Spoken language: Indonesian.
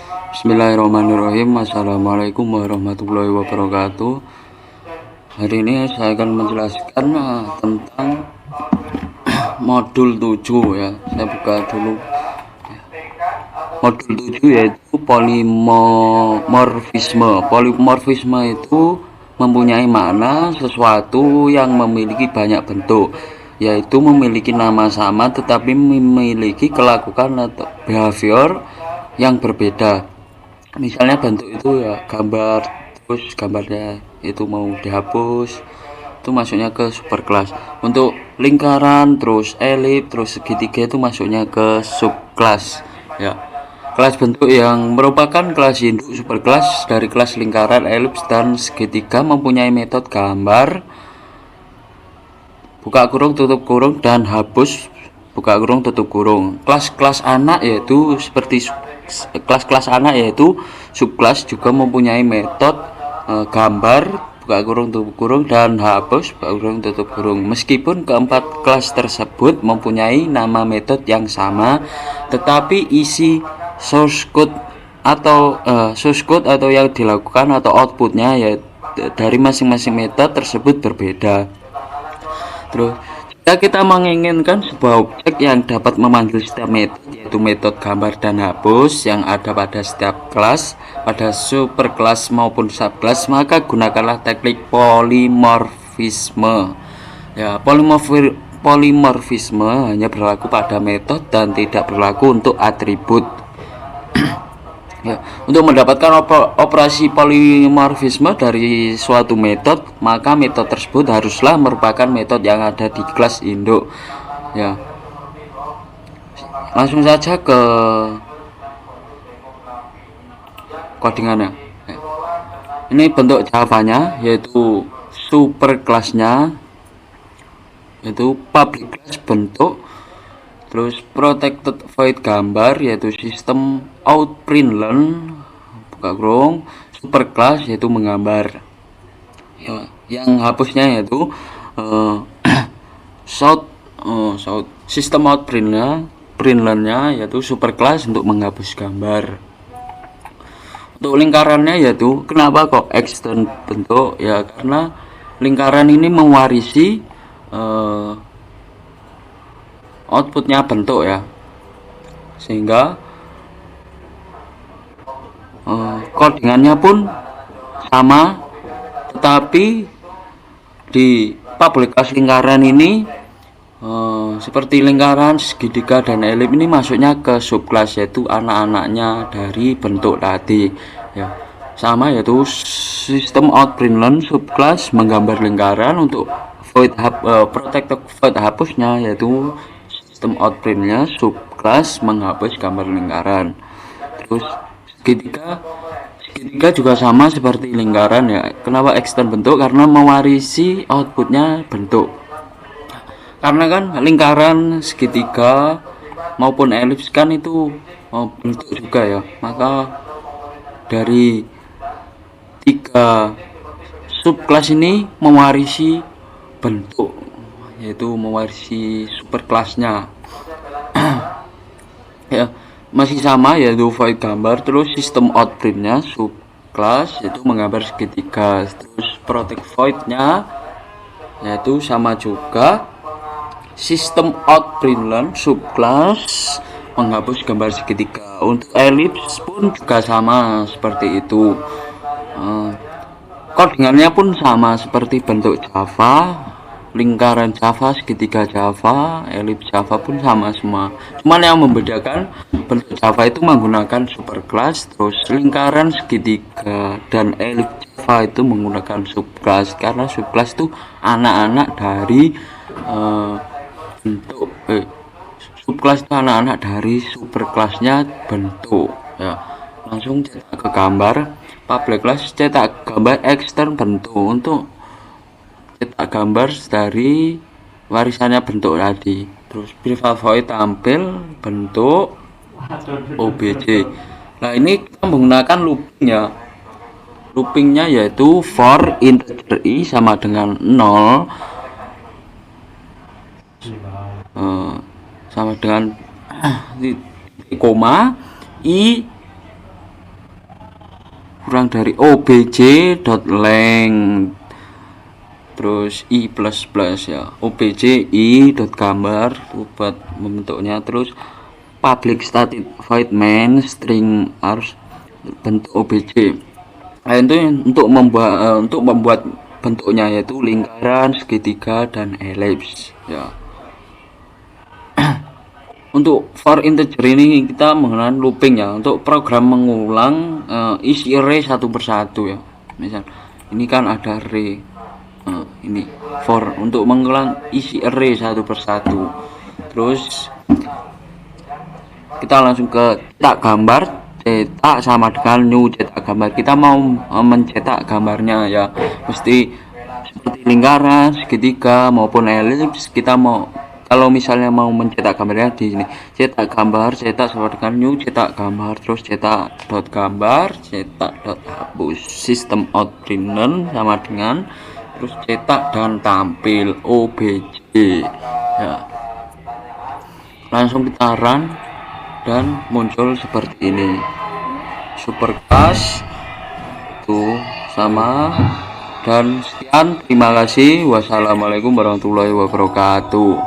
Bismillahirrahmanirrahim. Assalamualaikum warahmatullahi wabarakatuh. Hari ini saya akan menjelaskan tentang modul 7 ya. Saya buka dulu. Modul 7 yaitu polimorfisme. Polimorfisme itu mempunyai makna sesuatu yang memiliki banyak bentuk, yaitu memiliki nama sama tetapi memiliki kelakuan atau behavior yang berbeda. Misalnya bentuk itu ya gambar, terus gambarnya itu mau dihapus, itu masuknya ke superclass. Untuk lingkaran, terus elip, terus segitiga itu masuknya ke subclass ya. Kelas bentuk yang merupakan kelas induk superclass dari kelas lingkaran, elips, dan segitiga mempunyai metode gambar, buka kurung, tutup kurung, dan hapus, buka kurung, tutup kurung. Kelas-kelas anak yaitu seperti kelas-kelas anak yaitu subclass juga mempunyai metode gambar, buka kurung, tutup kurung, dan hapus, buka kurung, tutup kurung. Meskipun keempat kelas tersebut mempunyai nama metode yang sama, tetapi isi source code atau yang dilakukan atau outputnya ya dari masing-masing metode tersebut berbeda. Terus jika kita menginginkan sebuah objek yang dapat memanggil setiap metode, yaitu metode gambar dan hapus yang ada pada setiap kelas, pada superkelas maupun subkelas, maka gunakanlah teknik polimorfisme ya. Polimorfisme hanya berlaku pada metode dan tidak berlaku untuk atribut ya. Untuk mendapatkan operasi polimorfisme dari suatu metode, maka metode tersebut haruslah merupakan metode yang ada di kelas induk ya. Langsung saja ke codingannya. Ini bentuk Java-nya, yaitu superclass-nya yaitu public class bentuk, terus protected void gambar yaitu sistem out println, buka kurung, superclass yaitu menggambar ya. Yang hapusnya yaitu shout sistem out println-nya yaitu superclass untuk menghapus gambar. Untuk lingkarannya yaitu kenapa kok extend bentuk ya, karena lingkaran ini mewarisi outputnya bentuk ya, sehingga codingannya pun sama, tetapi di public class lingkaran ini seperti lingkaran, segitiga, dan elip ini masuknya ke subclass, yaitu anak-anaknya dari bentuk tadi ya, sama, yaitu sistem out println subclass menggambar lingkaran. Untuk void protected void hapusnya yaitu sistem out printnya subclass menghapus gambar lingkaran. Terus segitiga juga sama seperti lingkaran ya. Kenapa extend bentuk? Karena mewarisi outputnya bentuk. Karena kan lingkaran, segitiga maupun elips kan itu bentuk juga ya, maka dari tiga subclass ini mewarisi bentuk, yaitu mewarisi superclassnya ya. Masih sama yaitu void gambar, terus sistem outprintnya subclass yaitu menggambar segitiga, terus protect voidnya yaitu sama juga sistem outprintln subclass menghapus gambar segitiga. Untuk elips pun juga sama seperti itu. Codingannya pun sama seperti bentuk Java, lingkaran Java, segitiga Java, elips Java pun sama semua. Cuman yang membedakan bentuk Java itu menggunakan superclass, terus lingkaran, segitiga, dan elips Java itu menggunakan subclass, karena subclass itu anak-anak dari bentuk subclass itu anak-anak dari superclassnya bentuk ya. Langsung cetak ke gambar. Public class cetak gambar extern bentuk, untuk cetak gambar dari warisannya bentuk tadi. Terus private void tampil bentuk obj. Nah ini kita menggunakan looping ya. Loopingnya yaitu for integer i sama dengan 0 sama dengan koma i kurang dari obj.lang terus i plus plus ya, obj i dot gambar itu buat membentuknya, terus public static void main string harus bentuk obj. Nah, itu untuk membuat bentuknya yaitu lingkaran, segitiga, dan elips ya. Untuk for integer ini kita menggunakan looping ya, untuk program mengulang isi array satu persatu ya. Misal ini kan ada array, ini for untuk mengulang isi array satu persatu. Terus kita langsung ke cetak gambar, cetak sama dengan new cetak gambar. Kita mau mencetak gambarnya ya, mesti seperti lingkaran, segitiga maupun elips. Kita mau, kalau misalnya mau mencetak gambarnya di sini, cetak gambar, cetak sama dengan new cetak gambar, terus cetak dot gambar, cetak dot hapus, sistem out printer sama dengan, terus cetak dan tampil obj ya. Langsung kita run dan muncul seperti ini, superclass tuh sama. Dan sekian, terima kasih, wassalamualaikum warahmatullahi wabarakatuh.